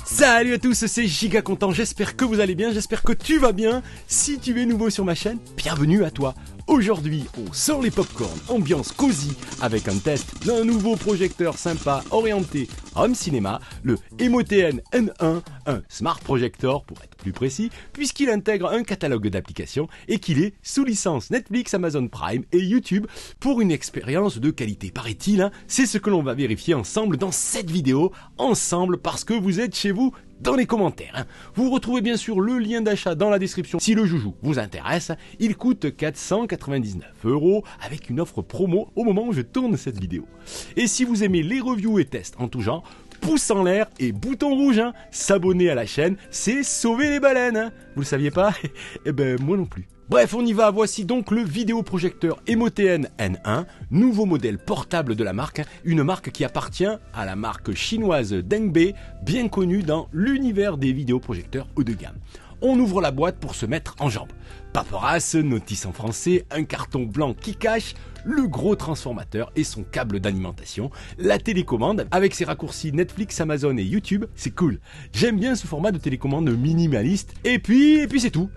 Salut à tous, c'est Giga Content, j'espère que vous allez bien, j'espère que tu vas bien. Si tu es nouveau sur ma chaîne, bienvenue à toi. Aujourd'hui, on sort les popcorn, ambiance cosy, avec un test d'un nouveau projecteur sympa orienté home cinéma, le Emoten N1, un smart projector pour être plus précis, puisqu'il intègre un catalogue d'applications et qu'il est sous licence Netflix, Amazon Prime et YouTube pour une expérience de qualité, paraît-il, hein. C'est ce que l'on va vérifier ensemble dans cette vidéo, ensemble parce que vous êtes chez vous dans les commentaires, hein. Vous retrouvez bien sûr le lien d'achat dans la description si le joujou vous intéresse. Il coûte 499 € avec une offre promo au moment où je tourne cette vidéo. Et si vous aimez les reviews et tests en tout genre, pouce en l'air et bouton rouge, hein. S'abonner à la chaîne, c'est sauver les baleines, hein. Vous le saviez pas? Eh ben moi non plus. Bref, on y va, voici donc le vidéoprojecteur Emoten N1, nouveau modèle portable de la marque, une marque qui appartient à la marque chinoise Dengbei, bien connue dans l'univers des vidéoprojecteurs haut de gamme. On ouvre la boîte pour se mettre en jambe. Paperasse, notice en français, un carton blanc qui cache le gros transformateur et son câble d'alimentation, la télécommande avec ses raccourcis Netflix, Amazon et YouTube, c'est cool. J'aime bien ce format de télécommande minimaliste et puis c'est tout.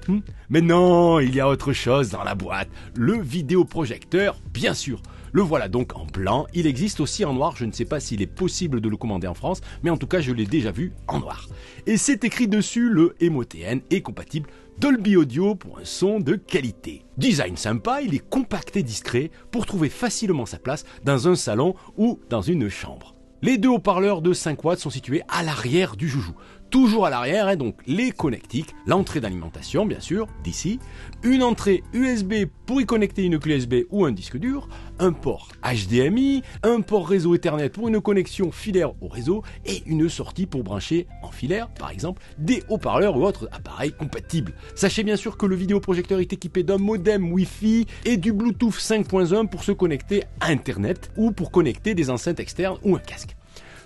Mais non, il y a autre chose dans la boîte, le vidéoprojecteur, bien sûr. Le voilà donc en blanc, il existe aussi en noir, je ne sais pas s'il est possible de le commander en France, mais en tout cas je l'ai déjà vu en noir. Et c'est écrit dessus, le Emoten est compatible Dolby Audio pour un son de qualité. Design sympa, il est compact et discret pour trouver facilement sa place dans un salon ou dans une chambre. Les deux haut-parleurs de 5 watts sont situés à l'arrière du joujou. Toujours à l'arrière, hein, donc les connectiques, l'entrée d'alimentation bien sûr, d'ici, une entrée USB pour y connecter une clé USB ou un disque dur, un port HDMI, un port réseau Ethernet pour une connexion filaire au réseau et une sortie pour brancher en filaire, par exemple, des haut-parleurs ou autres appareils compatibles. Sachez bien sûr que le vidéoprojecteur est équipé d'un modem Wi-Fi et du Bluetooth 5.1 pour se connecter à Internet ou pour connecter des enceintes externes ou un casque.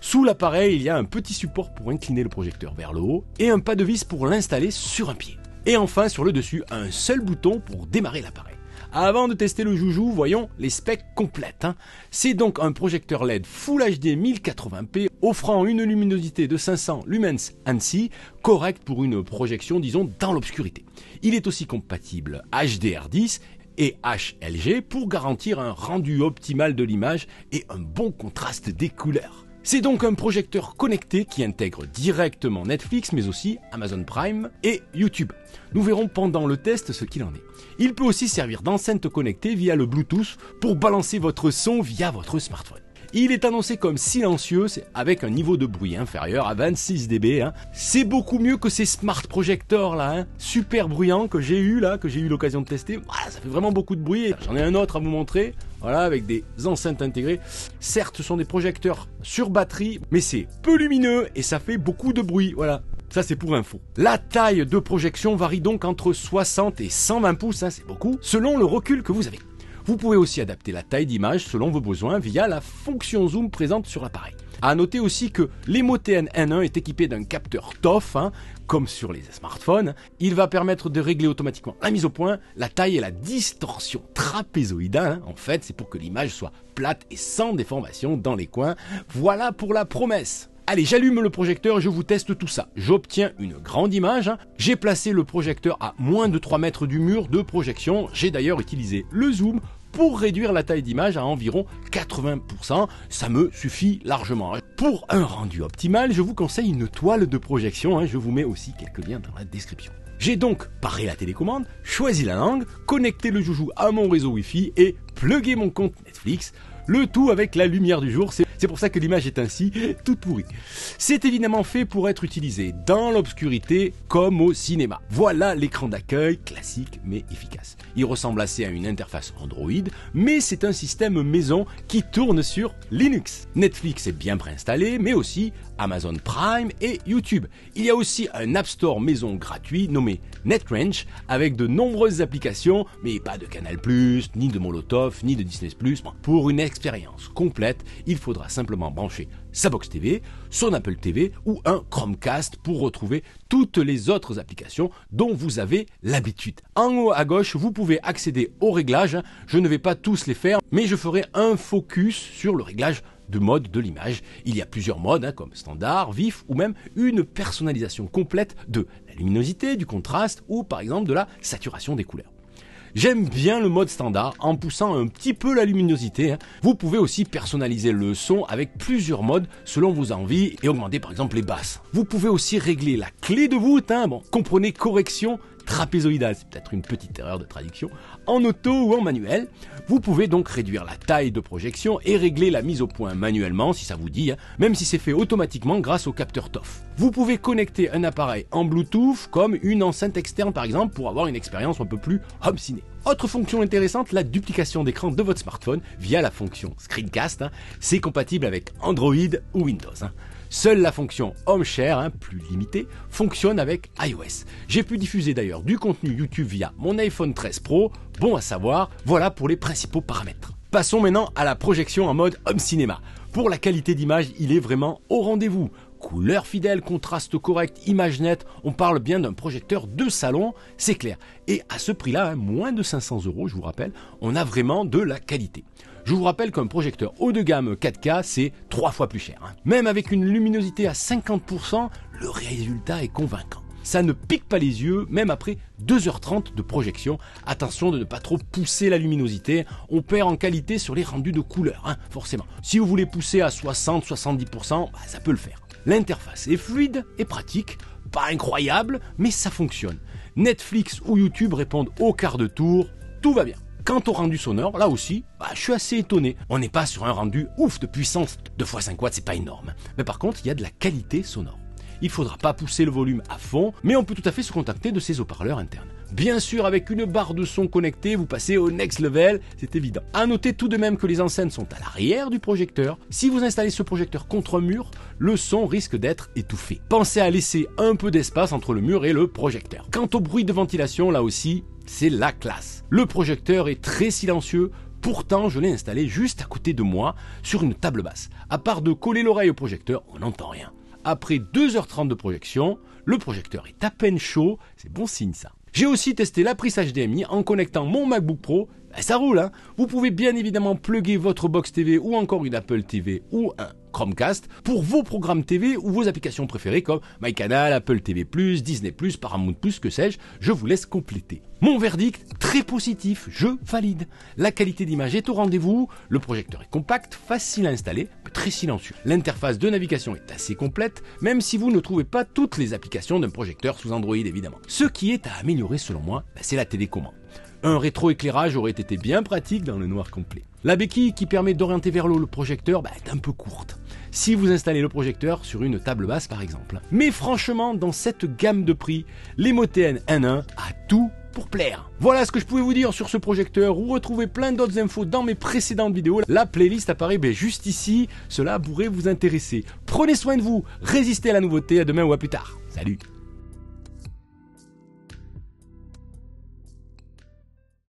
Sous l'appareil, il y a un petit support pour incliner le projecteur vers le haut et un pas de vis pour l'installer sur un pied. Et enfin, sur le dessus, un seul bouton pour démarrer l'appareil. Avant de tester le joujou, voyons les specs complètes, hein. C'est donc un projecteur LED Full HD 1080p offrant une luminosité de 500 lumens ANSI, correcte pour une projection, disons, dans l'obscurité. Il est aussi compatible HDR10 et HLG pour garantir un rendu optimal de l'image et un bon contraste des couleurs. C'est donc un projecteur connecté qui intègre directement Netflix mais aussi Amazon Prime et YouTube. Nous verrons pendant le test ce qu'il en est. Il peut aussi servir d'enceinte connectée via le Bluetooth pour balancer votre son via votre smartphone. Il est annoncé comme silencieux avec un niveau de bruit inférieur à 26 dB. Hein. C'est beaucoup mieux que ces smart projecteurs là, hein, super bruyants que j'ai eu l'occasion de tester. Voilà, ça fait vraiment beaucoup de bruit. J'en ai un autre à vous montrer, voilà, avec des enceintes intégrées. Certes, ce sont des projecteurs sur batterie, mais c'est peu lumineux et ça fait beaucoup de bruit. Voilà. Ça c'est pour info. La taille de projection varie donc entre 60 et 120 pouces, hein, c'est beaucoup, selon le recul que vous avez. Vous pouvez aussi adapter la taille d'image selon vos besoins via la fonction zoom présente sur l'appareil. A noter aussi que l'Emoten N1 est équipé d'un capteur TOF, hein, comme sur les smartphones. Il va permettre de régler automatiquement la mise au point, la taille et la distorsion trapézoïdale. Hein. En fait, c'est pour que l'image soit plate et sans déformation dans les coins. Voilà pour la promesse. Allez, j'allume le projecteur et je vous teste tout ça. J'obtiens une grande image. J'ai placé le projecteur à moins de 3 mètres du mur de projection. J'ai d'ailleurs utilisé le zoom pour réduire la taille d'image à environ 80%. Ça me suffit largement. Pour un rendu optimal, je vous conseille une toile de projection. Je vous mets aussi quelques liens dans la description. J'ai donc paré la télécommande, choisi la langue, connecté le joujou à mon réseau Wi-Fi et plugué mon compte Netflix. Le tout avec la lumière du jour, c'est pour ça que l'image est ainsi, toute pourrie. C'est évidemment fait pour être utilisé dans l'obscurité comme au cinéma. Voilà l'écran d'accueil, classique mais efficace. Il ressemble assez à une interface Android, mais c'est un système maison qui tourne sur Linux. Netflix est bien préinstallé, mais aussi Amazon Prime et YouTube. Il y a aussi un App Store maison gratuit nommé NetRange avec de nombreuses applications, mais pas de Canal+, ni de Molotov, ni de Disney+. Pour une expérience complète, il faudra simplement brancher sa box TV, son Apple TV ou un Chromecast pour retrouver toutes les autres applications dont vous avez l'habitude. En haut à gauche, vous pouvez accéder aux réglages. Je ne vais pas tous les faire, mais je ferai un focus sur le réglage de mode de l'image. Il y a plusieurs modes, comme standard, vif ou même une personnalisation complète de la luminosité, du contraste ou par exemple de la saturation des couleurs. J'aime bien le mode standard en poussant un petit peu la luminosité. Vous pouvez aussi personnaliser le son avec plusieurs modes selon vos envies et augmenter par exemple les basses. Vous pouvez aussi régler la clé de voûte, comprenez correction trapézoïdale, c'est peut-être une petite erreur de traduction, en auto ou en manuel. Vous pouvez donc réduire la taille de projection et régler la mise au point manuellement si ça vous dit, même si c'est fait automatiquement grâce au capteur TOF. Vous pouvez connecter un appareil en Bluetooth comme une enceinte externe par exemple pour avoir une expérience un peu plus home ciné. Autre fonction intéressante, la duplication d'écran de votre smartphone via la fonction Screencast. C'est compatible avec Android ou Windows. Seule la fonction Home Share, plus limitée, fonctionne avec iOS. J'ai pu diffuser d'ailleurs du contenu YouTube via mon iPhone 13 Pro, bon à savoir, voilà pour les principaux paramètres. Passons maintenant à la projection en mode Home Cinéma. Pour la qualité d'image, il est vraiment au rendez-vous. Couleur fidèle, contraste correct, image nette, on parle bien d'un projecteur de salon, c'est clair. Et à ce prix-là, moins de 500 €, je vous rappelle, on a vraiment de la qualité. Je vous rappelle qu'un projecteur haut de gamme 4K, c'est 3 fois plus cher. Même avec une luminosité à 50%, le résultat est convaincant. Ça ne pique pas les yeux, même après 2h30 de projection. Attention de ne pas trop pousser la luminosité, on perd en qualité sur les rendus de couleur, forcément. Si vous voulez pousser à 60-70%, ça peut le faire. L'interface est fluide et pratique, pas incroyable, mais ça fonctionne. Netflix ou YouTube répondent au quart de tour, tout va bien. Quant au rendu sonore, là aussi, je suis assez étonné. On n'est pas sur un rendu ouf de puissance, 2x5 watts, c'est pas énorme. Mais par contre, il y a de la qualité sonore. Il faudra pas pousser le volume à fond, mais on peut tout à fait se contenter de ces haut-parleurs internes. Bien sûr, avec une barre de son connectée, vous passez au next level, c'est évident. À noter tout de même que les enceintes sont à l'arrière du projecteur. Si vous installez ce projecteur contre un mur, le son risque d'être étouffé. Pensez à laisser un peu d'espace entre le mur et le projecteur. Quant au bruit de ventilation, là aussi, c'est la classe. Le projecteur est très silencieux, pourtant je l'ai installé juste à côté de moi sur une table basse. À part de coller l'oreille au projecteur, on n'entend rien. Après 2h30 de projection, le projecteur est à peine chaud, c'est bon signe ça. J'ai aussi testé la prise HDMI en connectant mon MacBook Pro, ça roule. Vous pouvez bien évidemment plugger votre box TV ou encore une Apple TV ou un Chromecast pour vos programmes TV ou vos applications préférées comme MyCanal, Apple TV+, Disney+, Paramount+, que sais-je, je vous laisse compléter. Mon verdict, très positif, je valide. La qualité d'image est au rendez-vous, le projecteur est compact, facile à installer, mais très silencieux. L'interface de navigation est assez complète, même si vous ne trouvez pas toutes les applications d'un projecteur sous Android évidemment. Ce qui est à améliorer selon moi, c'est la télécommande. Un rétroéclairage aurait été bien pratique dans le noir complet. La béquille qui permet d'orienter vers l'eau le projecteur est un peu courte. Si vous installez le projecteur sur une table basse par exemple. Mais franchement, dans cette gamme de prix, l'Emoten N1 a tout pour plaire. Voilà ce que je pouvais vous dire sur ce projecteur. Vous retrouvez plein d'autres infos dans mes précédentes vidéos. La playlist apparaît juste ici. Cela pourrait vous intéresser. Prenez soin de vous, résistez à la nouveauté. À demain ou à plus tard. Salut!